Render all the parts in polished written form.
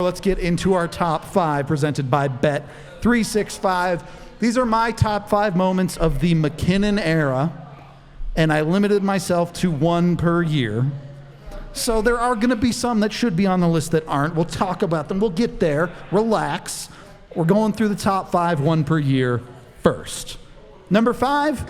let's get into our top 5 presented by Bet365. These are my top 5 moments of the MacKinnon era, and I limited myself to 1 per year. So there are going to be some that should be on the list that aren't. We'll talk about them. We'll get there. Relax. We're going through the top 5, 1 per year first. Number 5,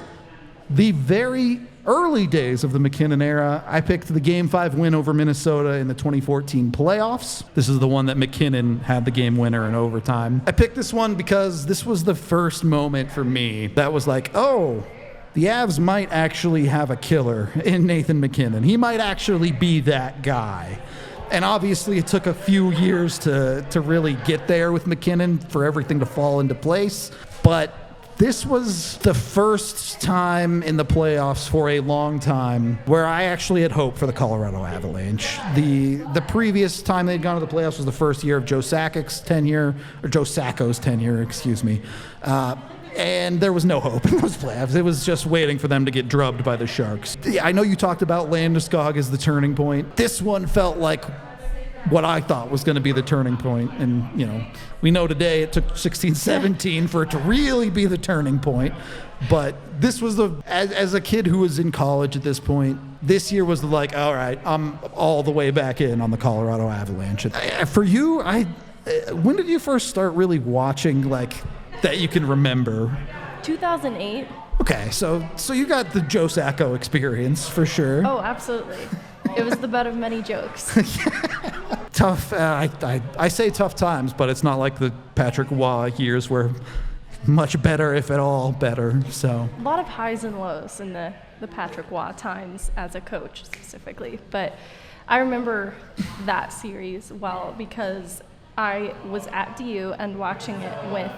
the very early days of the MacKinnon era. I picked the Game 5 win over Minnesota in the 2014 playoffs. This is the one that MacKinnon had the game winner in overtime. I picked this one because this was the first moment for me that was like, oh, the Avs might actually have a killer in Nathan MacKinnon. He might actually be that guy. And obviously it took a few years to really get there with MacKinnon for everything to fall into place. But this was the first time in the playoffs for a long time where I actually had hope for the Colorado Avalanche. The previous time they'd gone to the playoffs was the first year of Joe Sakic's tenure, or Joe Sacco's tenure, excuse me. And there was no hope in those playoffs. It was just waiting for them to get drubbed by the Sharks. I know you talked about Landeskog as the turning point. This one felt like what I thought was going to be the turning point. And, you know, we know today it took 16-17 for it to really be the turning point. But this was as a kid who was in college at this point, this year was like, all right, I'm all the way back in on the Colorado Avalanche. For you, when did you first start really watching, like, that you can remember? 2008. Okay, so you got the Joe Sacco experience for sure. Oh, absolutely. It was the butt of many jokes. Tough. I say tough times, but it's not like the Patrick Waugh years were much better, if at all better. So a lot of highs and lows in the Patrick Waugh times as a coach specifically. But I remember that series well because I was at DU and watching it with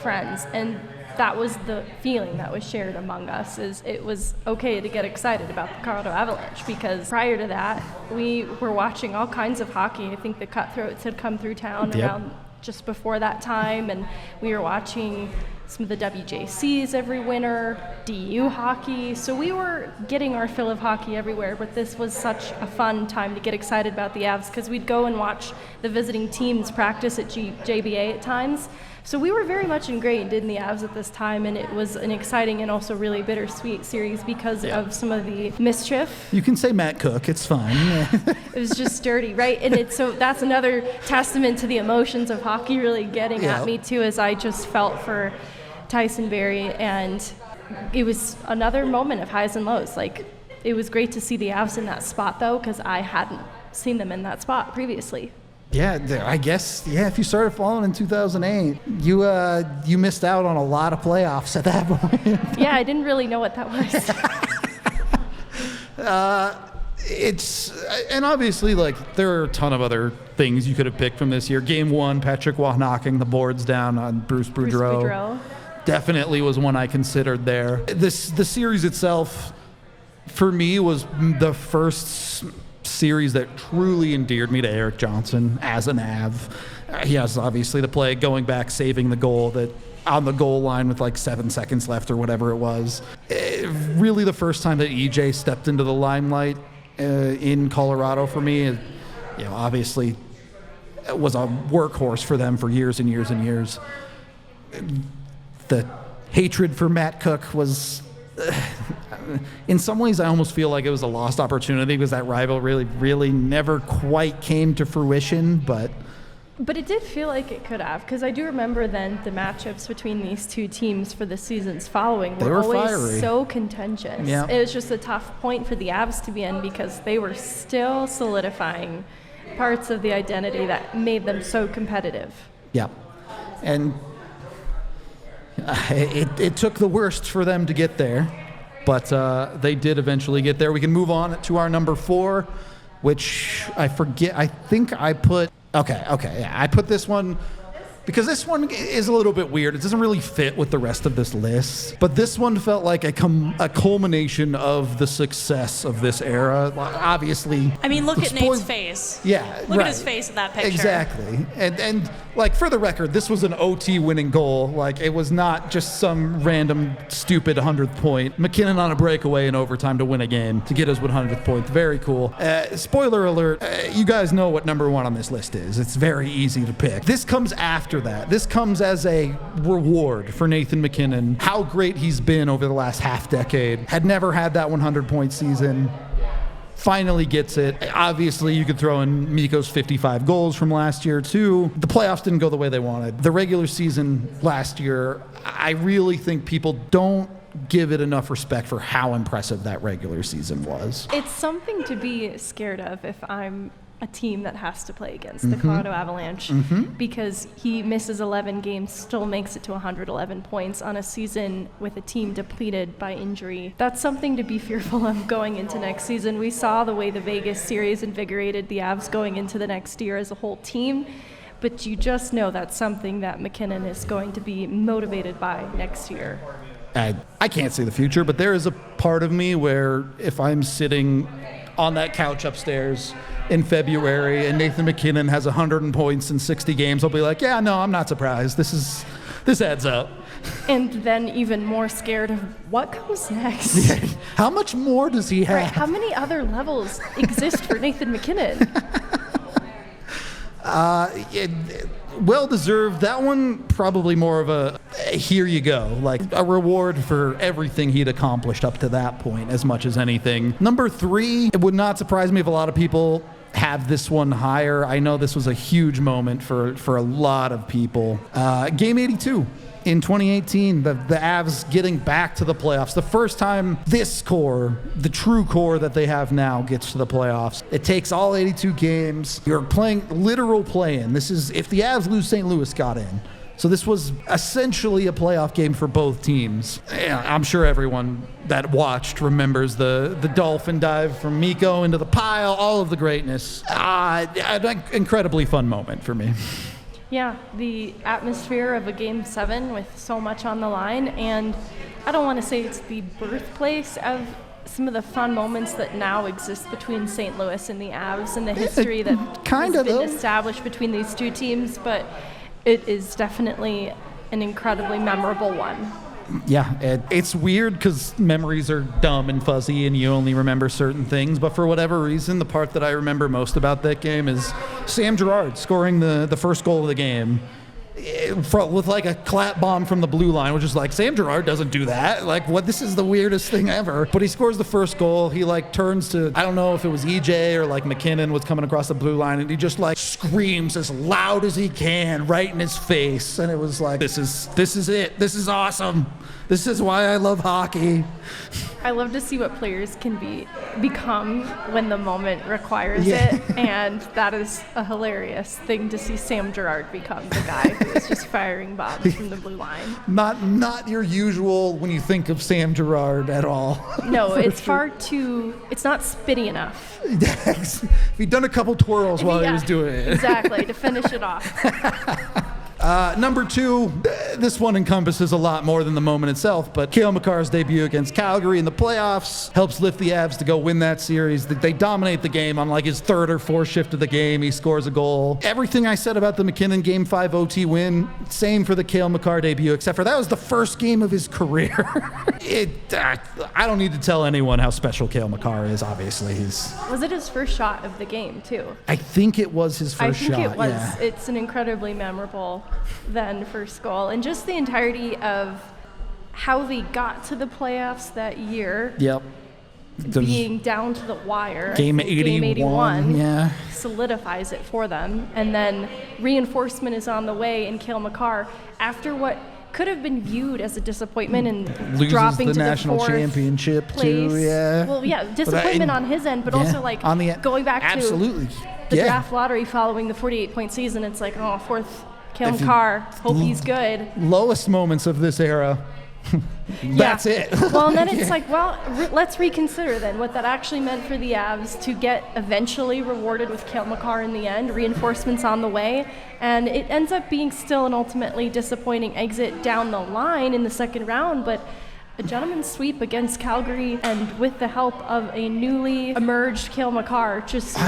friends, and that was the feeling that was shared among us, is it was okay to get excited about the Colorado Avalanche, because prior to that we were watching all kinds of hockey. I think the Cutthroats had come through town around just before that time, and we were watching some of the WJCs every winter, DU hockey, so we were getting our fill of hockey everywhere. But this was such a fun time to get excited about the Avs, because we'd go and watch the visiting teams practice at JBA at times. So we were very much ingrained in the Avs at this time, and it was an exciting and also really bittersweet series because of some of the mischief. You can say Matt Cook, it's fine. It was just dirty, right? And so that's another testament to the emotions of hockey really getting at me too, as I just felt for Tyson Barrie, and it was another moment of highs and lows. Like, it was great to see the Avs in that spot though, because I hadn't seen them in that spot previously. Yeah, I guess, if you started following in 2008, you missed out on a lot of playoffs at that point. Yeah, I didn't really know what that was. And obviously, like, there are a ton of other things you could have picked from this year. Game 1, Patrick Waugh knocking the boards down on Bruce Boudreau. Definitely was one I considered there. The series itself, for me, was the first series that truly endeared me to Erik Johnson as an Av. He has obviously the play going back, saving the goal that on the goal line with like 7 seconds left or whatever it was. Really the first time that EJ stepped into the limelight in Colorado for me. Obviously it was a workhorse for them for years and years and years. The hatred for Matt Cook was in some ways, I almost feel like it was a lost opportunity because that rivalry really never quite came to fruition, but it did feel like it could have, because I do remember then the matchups between these two teams for the seasons following were always fiery. So contentious. Yeah. It was just a tough point for the Avs to be in, because they were still solidifying parts of the identity that made them so competitive. Yeah, and it took the worst for them to get there, but they did eventually get there. We can move on to our number 4, which I forget. I think I put. Okay. Yeah, I put this one because this one is a little bit weird. It doesn't really fit with the rest of this list. But this one felt like a culmination of the success of this era. Obviously. I mean, look at Nate's face. Yeah, Look at his face in that picture. Exactly. And like, for the record, this was an OT winning goal. Like, it was not just some random stupid 100th point. MacKinnon on a breakaway in overtime to win a game to get his 100th point. Very cool. Spoiler alert, you guys know what number one on this list is. It's very easy to pick. This comes after that. This comes as a reward for Nathan MacKinnon. How great he's been over the last half decade. Had never had that 100-point season. Finally gets it. Obviously, you could throw in Mikko's 55 goals from last year, too. The playoffs didn't go the way they wanted. The regular season last year, I really think people don't give it enough respect for how impressive that regular season was. It's something to be scared of if I'm a team that has to play against the Colorado Avalanche, because he misses 11 games, still makes it to 111 points on a season with a team depleted by injury. That's something to be fearful of going into next season. We saw the way the Vegas series invigorated the Avs going into the next year as a whole team, but you just know that's something that MacKinnon is going to be motivated by next year. I can't see the future, but there is a part of me where if I'm sitting on that couch upstairs in February and Nathan MacKinnon has 100 points in 60 games, I'll be like, yeah, no, I'm not surprised. This adds up. And then even more scared of what comes next. Yeah. How much more does he have? Right, how many other levels exist for Nathan MacKinnon? Well-deserved. That one probably more of a here you go, like a reward for everything he'd accomplished up to that point as much as anything. Number 3, it would not surprise me if a lot of people have this one higher. I know this was a huge moment for a lot of people. Game 82. In 2018, the Avs getting back to the playoffs. The first time this core, the true core that they have now, gets to the playoffs. It takes all 82 games. You're playing literal play-in. This is if the Avs lose, St. Louis got in. So this was essentially a playoff game for both teams. I'm sure everyone that watched remembers the dolphin dive from Mikko into the pile, all of the greatness. An incredibly fun moment for me. Yeah, the atmosphere of a Game 7 with so much on the line, and I don't want to say it's the birthplace of some of the fun moments that now exist between St. Louis and the Avs and the history that has been established between these two teams, but it is definitely an incredibly memorable one. Yeah, it's weird because memories are dumb and fuzzy and you only remember certain things, but for whatever reason, the part that I remember most about that game is Sam Girard scoring the first goal of the game with like a clap bomb from the blue line, which is like, Sam Girard doesn't do that. Like, what? This is the weirdest thing ever. But he scores the first goal. He like turns to, I don't know if it was EJ or like MacKinnon was coming across the blue line, and he just like screams as loud as he can right in his face. And it was like, this is it. This is awesome. This is why I love hockey. I love to see what players can become when the moment requires it, and that is a hilarious thing to see Sam Girard become the guy who is just firing bombs from the blue line. Not your usual when you think of Sam Girard at all. No, it's it's not spitty enough. He'd done a couple twirls while he was doing it. Exactly, to finish it off. Number 2, this one encompasses a lot more than the moment itself, but Cale Makar's debut against Calgary in the playoffs helps lift the Avs to go win that series. They dominate the game on like his 3rd or 4th shift of the game. He scores a goal. Everything I said about the MacKinnon Game 5 OT win, same for the Cale Makar debut, except for that was the first game of his career. I don't need to tell anyone how special Cale Makar is, obviously. Was it his first shot of the game, too? I think it was his first shot. I think it was. Yeah. It's an incredibly memorable then first goal, and just the entirety of how they got to the playoffs that year. Yep. Being down to the wire. Game 81 solidifies it for them, and then reinforcement is on the way, and Cale Makar, after what could have been viewed as a disappointment and loses dropping the to national the 4th championship place. Too, yeah. Well, yeah, disappointment on his end, but also like going back to the draft lottery following the 48-point season. It's like, 4th Cale Makar, hope he's good. Lowest moments of this era, That's it. Well, and then it's like, well, let's reconsider then what that actually meant for the Avs to get eventually rewarded with Cale Makar in the end, reinforcements on the way, and it ends up being still an ultimately disappointing exit down the line in the second round, but a gentleman's sweep against Calgary, and with the help of a newly emerged Cale Makar,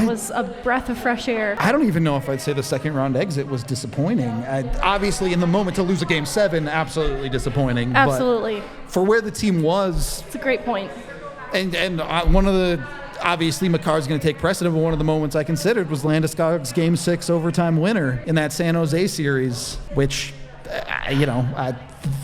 was a breath of fresh air. I don't even know if I'd say the second round exit was disappointing. Obviously, in the moment to lose a Game 7, absolutely disappointing. Absolutely. But for where the team was, it's a great point. And one of the, obviously Makar's going to take precedent, but one of the moments I considered was Landeskog's Game 6 overtime winner in that San Jose series, which,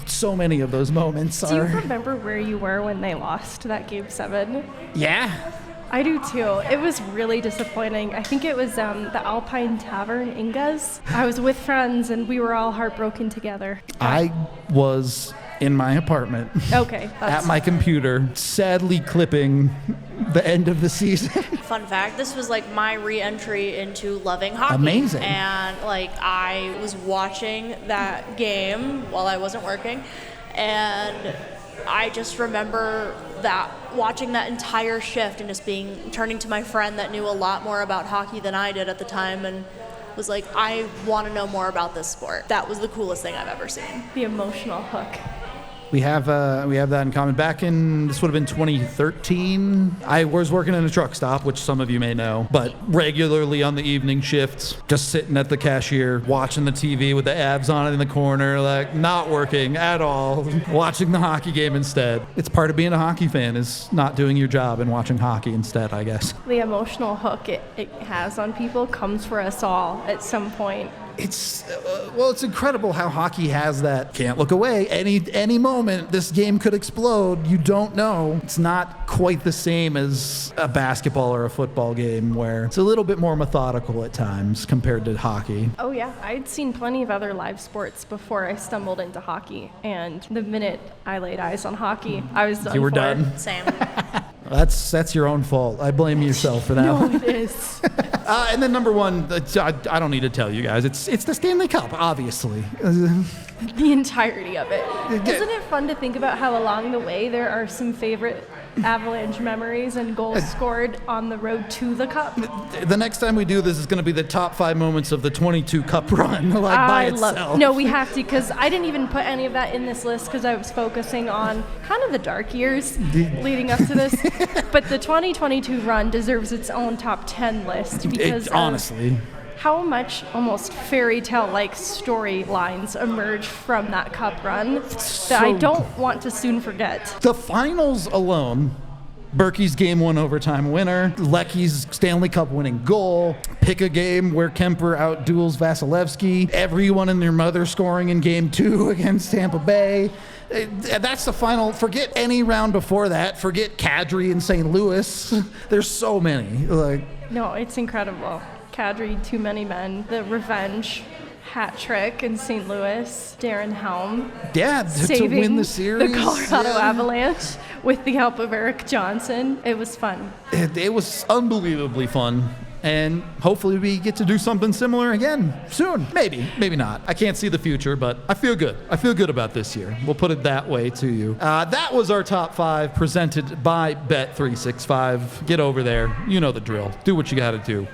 so many of those moments are. Do you remember where you were when they lost that Game 7? Yeah. I do too. It was really disappointing. I think it was the Alpine Tavern, Inga's. I was with friends and we were all heartbroken together. I was in my apartment. Okay. At my computer, sadly clipping the end of the season. Fun fact, this was like my re-entry into loving hockey. Amazing. And I was watching that game while I wasn't working, and I just remember watching that entire shift and just turning to my friend that knew a lot more about hockey than I did at the time, and was like, I want to know more about this sport. That was the coolest thing I've ever seen. The emotional hook. We have that in common. Back in, this would have been 2013, I was working in a truck stop, which some of you may know, but regularly on the evening shifts, just sitting at the cashier, watching the TV with the Avs on it in the corner, not working at all, watching the hockey game instead. It's part of being a hockey fan, is not doing your job and watching hockey instead, I guess. The emotional hook it has on people comes for us all at some point. It's incredible how hockey has that. Can't look away. Any moment, this game could explode. You don't know. It's not quite the same as a basketball or a football game, where it's a little bit more methodical at times compared to hockey. Oh yeah, I'd seen plenty of other live sports before I stumbled into hockey, and the minute I laid eyes on hockey, I was done. You were for. done. Same. That's your own fault. I blame yourself for that. No, it is. And then number one, I don't need to tell you guys. It's the Stanley Cup, obviously. The entirety of it. Isn't it fun to think about how along the way there are some favorite Avalanche memories and goals scored on the road to the Cup? The next time we do this is going to be the top 5 moments of the 22 Cup run, by itself. No, we have to, because I didn't even put any of that in this list because I was focusing on kind of the dark years leading up to this. But the 2022 run deserves its own top 10 list because honestly, how much almost fairy tale-like storylines emerge from that Cup run that I don't want to soon forget. The finals alone, Berkey's Game 1 overtime winner, Lecky's Stanley Cup winning goal, pick a game where Kemper outduels Vasilevsky, everyone and their mother scoring in Game 2 against Tampa Bay. That's the final. Forget any round before that. Forget Kadri and St. Louis. There's so many. No, it's incredible. Kadri, too many men. The revenge hat trick in St. Louis. Darren Helm. Yeah, to win the series. The Colorado Avalanche with the help of Eric Johnson. It was fun. It was unbelievably fun. And hopefully we get to do something similar again soon. Maybe not. I can't see the future, but I feel good. I feel good about this year. We'll put it that way to you. That was our top 5 presented by Bet365. Get over there. You know the drill. Do what you got to do.